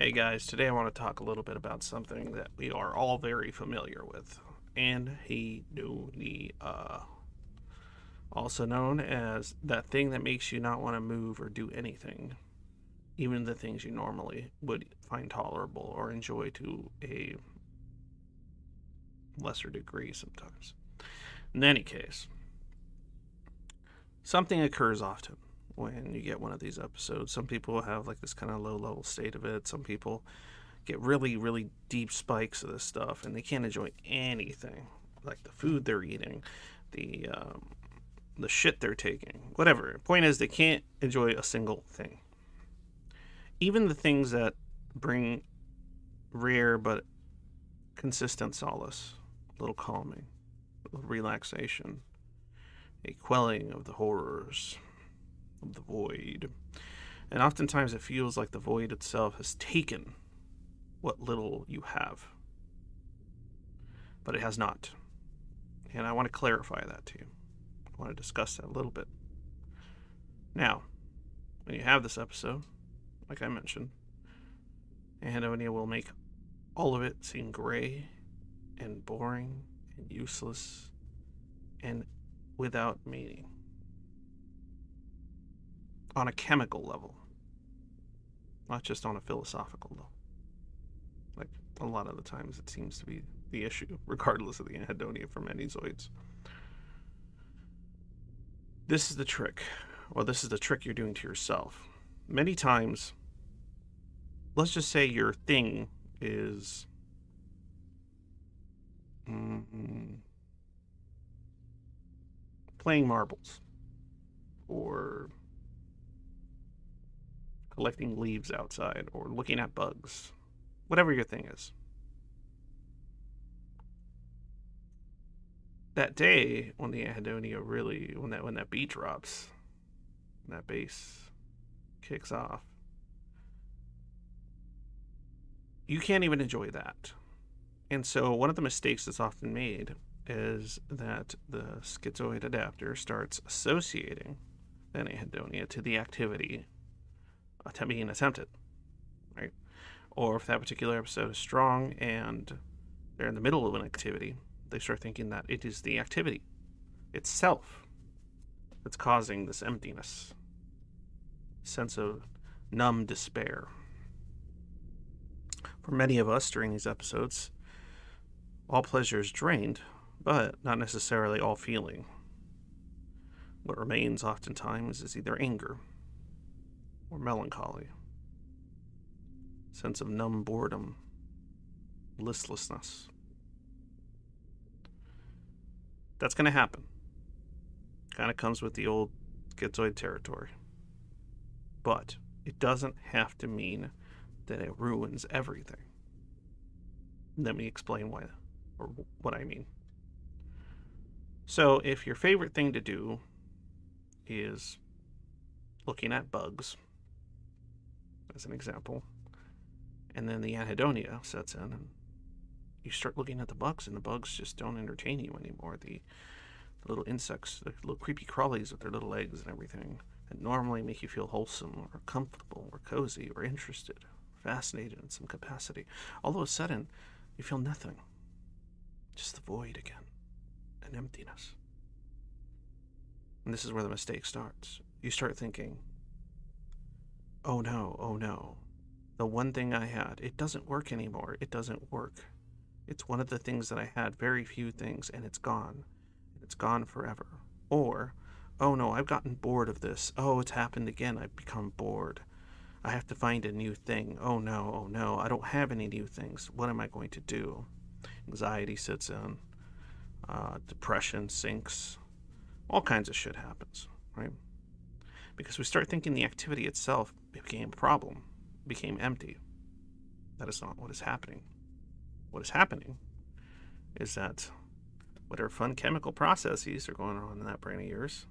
Hey guys, today I want to talk a little bit about something that we are all very familiar with. Anhedonia, also known as that thing that makes you not want to move or do anything, even the things you normally would find tolerable or enjoy to a lesser degree sometimes. In any case, something occurs often when you get one of these episodes. Some people have like this kind of low level state of it. Some people get really, really deep spikes of this stuff, and they can't enjoy anything, like the food they're eating, the shit they're taking, whatever. Point is, they can't enjoy a single thing. Even the things that bring rare but consistent solace, a little calming, a little relaxation, a quelling of the horrors of the void. And oftentimes it feels like the void itself has taken what little you have. But it has not. And I want to clarify that to you. I want to discuss that a little bit. Now, when you have this episode, like I mentioned, Anhedonia will make all of it seem gray and boring and useless and without meaning. On a chemical level, not just on a philosophical level. Like a lot of the times it seems to be the issue, regardless of the anhedonia from schizoids. This is the trick. Well, this is the trick you're doing to yourself. Many times, let's just say your thing is playing marbles or collecting leaves outside or looking at bugs, whatever your thing is. That day when the anhedonia really, when that beat drops, that bass kicks off, you can't even enjoy that. And so one of the mistakes that's often made is that the schizoid adapter starts associating the anhedonia to the activity being attempted, right? Or if that particular episode is strong and they're in the middle of an activity, they start thinking that it is the activity itself that's causing this emptiness, sense of numb despair. For many of us during these episodes, all pleasure is drained, but not necessarily all feeling. What remains oftentimes is either anger or melancholy, sense of numb boredom, listlessness. That's going to happen. Kind of comes with the old schizoid territory. But it doesn't have to mean that it ruins everything. Let me explain why, or what I mean. So if your favorite thing to do is looking at bugs, as an example, and then the anhedonia sets in and you start looking at the bugs and the bugs just don't entertain you anymore. The little insects, the little creepy crawlies with their little eggs and everything that normally make you feel wholesome or comfortable or cozy or interested, fascinated in some capacity. All of a sudden, you feel nothing. Just the void again. And emptiness. And this is where the mistake starts. You start thinking, oh no. The one thing I had, it doesn't work anymore. It doesn't work. It's one of the things that I had, very few things, and it's gone. It's gone forever. Or, oh no, I've gotten bored of this. Oh, it's happened again. I've become bored. I have to find a new thing. Oh no, I don't have any new things. What am I going to do? Anxiety sits in. Depression sinks. All kinds of shit happens, right? Because we start thinking the activity itself became a problem, became empty. That is not what is happening. What is happening is that whatever fun chemical processes are going on in that brain of yours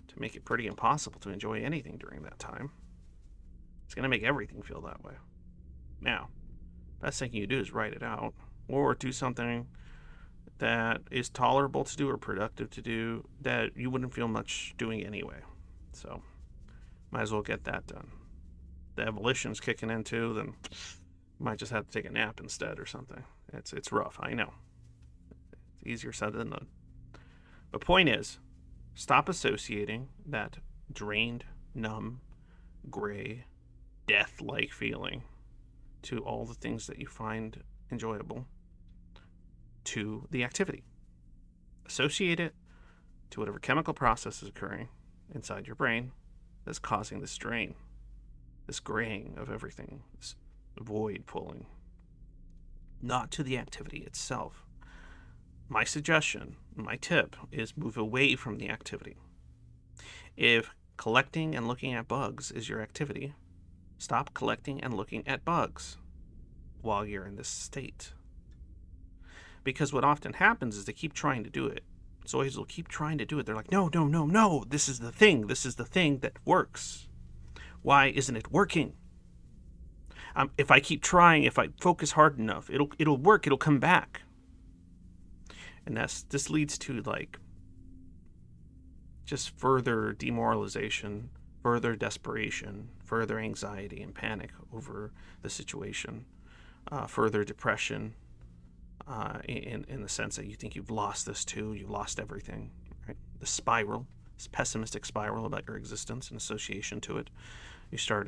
to make it pretty impossible to enjoy anything during that time, it's going to make everything feel that way. Now, best thing you do is write it out or do something that is tolerable to do or productive to do that you wouldn't feel much doing anyway. So, might as well get that done. The evolution's kicking in too, then Might just have to take a nap instead or something. It's rough, I know. It's easier said than done. The point is, stop associating that drained, numb, gray, death-like feeling to all the things that you find enjoyable to the activity. Associate it to whatever chemical process is occurring inside your brain that's causing this drain, this graying of everything, this void pulling, not to the activity itself. My suggestion, my tip, is move away from the activity. If collecting and looking at bugs is your activity, stop collecting and looking at bugs while you're in this state. Because what often happens is they keep trying to do it. Zoids will keep trying to do it. They're like, no, no, no, no, this is the thing. This is the thing that works. Why isn't it working? If I keep trying, if I focus hard enough, it'll work. It'll come back. And this leads to like just further demoralization, further desperation, further anxiety and panic over the situation, further depression, in the sense that you think you've lost this too, you've lost everything, right? The spiral, this pessimistic spiral about your existence and association to it. You start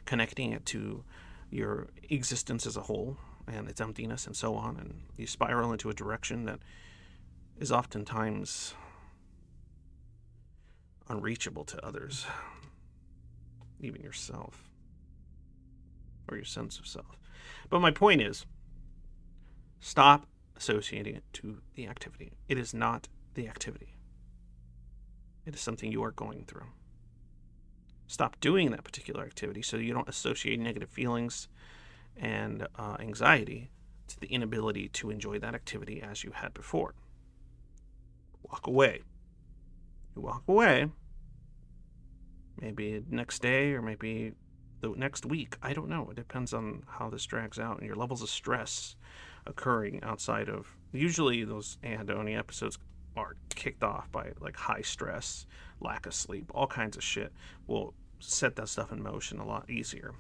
connecting it to your existence as a whole and its emptiness and so on, and you spiral into a direction that is oftentimes unreachable to others, even yourself, or your sense of self. But my point is, stop associating it to the activity. It is not the activity. It is something you are going through. Stop doing that particular activity so you don't associate negative feelings and anxiety to the inability to enjoy that activity as you had before. Walk away. You walk away, maybe next day or maybe the next week. I don't know. It depends on how this drags out and your levels of stress occurring outside of, usually those Anhedonia episodes are kicked off by like high stress, lack of sleep, all kinds of shit will set that stuff in motion a lot easier.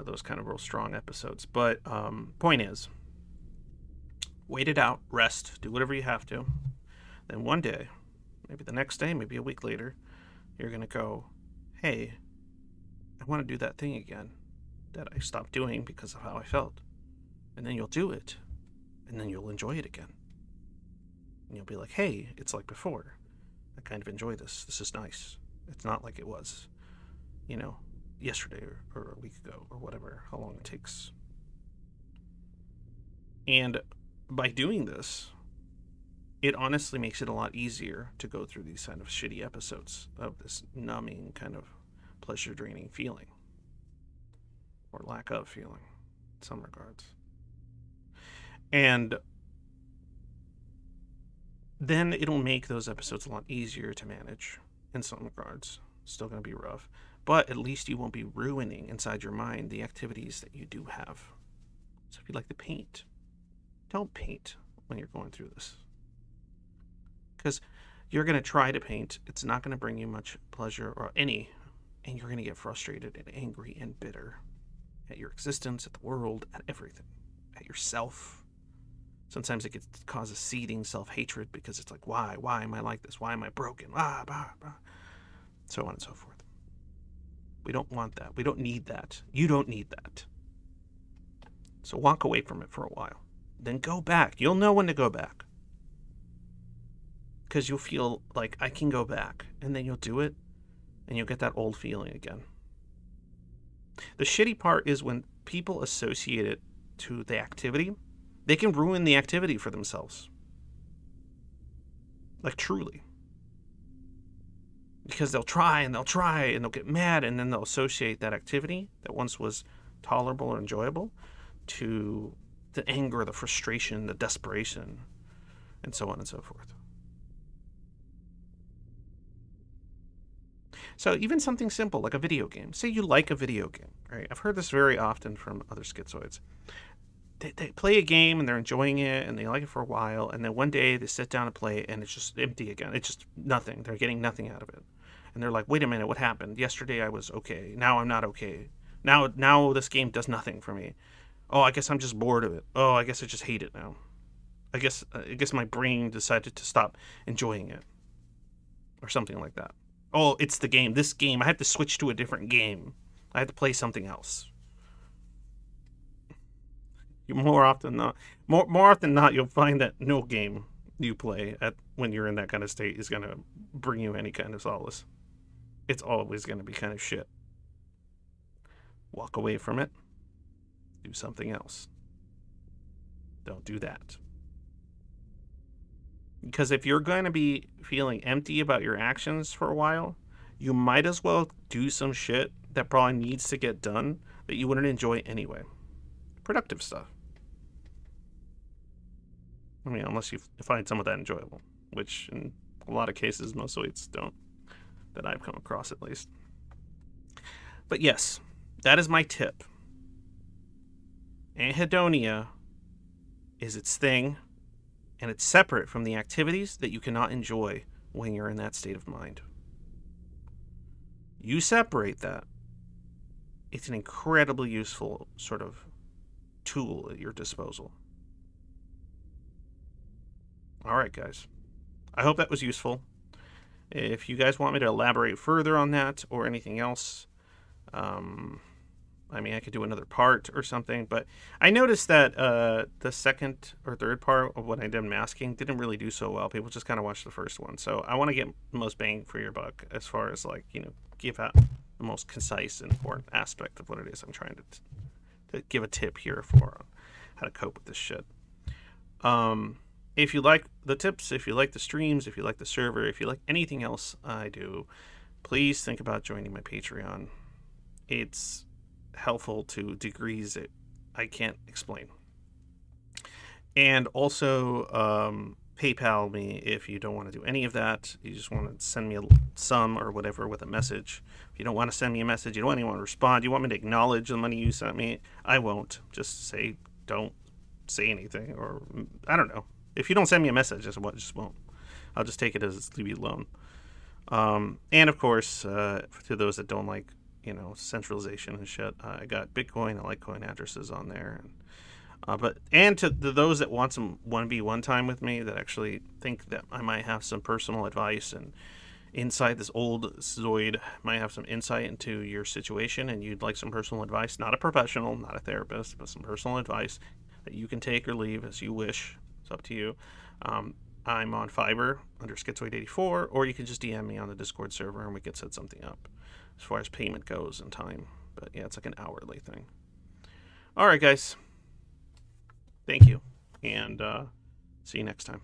Those kind of real strong episodes. But point is, wait it out, rest, do whatever you have to. Then one day, maybe the next day, maybe a week later, you're going to go, hey, I want to do that thing again that I stopped doing because of how I felt. And then you'll do it. And then you'll enjoy it again. And you'll be like, hey, it's like before. I kind of enjoy this. This is nice. It's not like it was, yesterday or a week ago or whatever, how long it takes. And by doing this, it honestly makes it a lot easier to go through these kind of shitty episodes of this numbing kind of pleasure-draining feeling. Or lack of feeling, in some regards. And then it'll make those episodes a lot easier to manage in some regards. Still going to be rough. But at least you won't be ruining inside your mind the activities that you do have. So if you like to paint, don't paint when you're going through this. Because you're going to try to paint. It's not going to bring you much pleasure or any. And you're going to get frustrated and angry and bitter at your existence, at the world, at everything. At yourself. Sometimes it causes seething self-hatred because it's like, why? Why am I like this? Why am I broken? So on and so forth. We don't want that. We don't need that. You don't need that. So walk away from it for a while. Then go back. You'll know when to go back. Because you'll feel like, I can go back. And then you'll do it. And you'll get that old feeling again. The shitty part is when people associate it to the activity, they can ruin the activity for themselves. Like, truly. Because they'll try and they'll get mad, and then they'll associate that activity that once was tolerable or enjoyable to the anger, the frustration, the desperation, and so on and so forth. So even something simple like a video game. Say you like a video game, right? I've heard this very often from other schizoids. They play a game and they're enjoying it and they like it for a while, and then one day they sit down and play it and it's just empty again. It's just nothing. They're getting nothing out of it. And they're like, wait a minute, what happened? Yesterday I was okay. Now I'm not okay. Now this game does nothing for me. Oh, I guess I'm just bored of it. Oh, I guess I just hate it now. I guess my brain decided to stop enjoying it, or something like that. Oh, it's the game. This game. I have to switch to a different game. I have to play something else. More often than not, you'll find that no game you play when you're in that kind of state is gonna bring you any kind of solace. It's always gonna be kind of shit. Walk away from it. Do something else. Don't do that. Because if you're going to be feeling empty about your actions for a while, you might as well do some shit that probably needs to get done that you wouldn't enjoy anyway. Productive stuff. I mean, unless you find some of that enjoyable, which in a lot of cases, most schizoids don't, that I've come across at least. But yes, that is my tip. Anhedonia is its thing, and it's separate from the activities that you cannot enjoy when you're in that state of mind. You separate that. It's an incredibly useful sort of tool at your disposal. All right, guys. I hope that was useful. If you guys want me to elaborate further on that or anything else, I mean, I could do another part or something, but I noticed that the second or third part of what I did masking didn't really do so well. People just kind of watched the first one. So I want to get the most bang for your buck as far as, like, you know, give out the most concise and important aspect of what it is I'm trying to give a tip here for how to cope with this shit. If you like the tips, if you like the streams, if you like the server, if you like anything else I do, please think about joining my Patreon. It's helpful to degrees that I can't explain. And also PayPal me if you don't want to do any of that. You just want to send me a sum or whatever with a message. If you don't want to send me a message, you don't want anyone to respond, you want me to acknowledge the money you sent me, I won't. Just say, don't say anything, or I don't know. If you don't send me a message, I just won't. I'll just take it as leave you alone. And of course, to those that don't like, you know, centralization and shit, I got Bitcoin and Litecoin addresses on there. And to those that want some 1v1 time with me, that actually think that I might have some personal advice and insight, this old Schizoid might have some insight into your situation, and you'd like some personal advice, not a professional, not a therapist, but some personal advice that you can take or leave as you wish. It's up to you. I'm on Fiverr under Schizoid84, or you can just DM me on the Discord server and we can set something up as far as payment goes and time. But yeah, it's like an hourly thing. All right, guys. Thank you, and see you next time.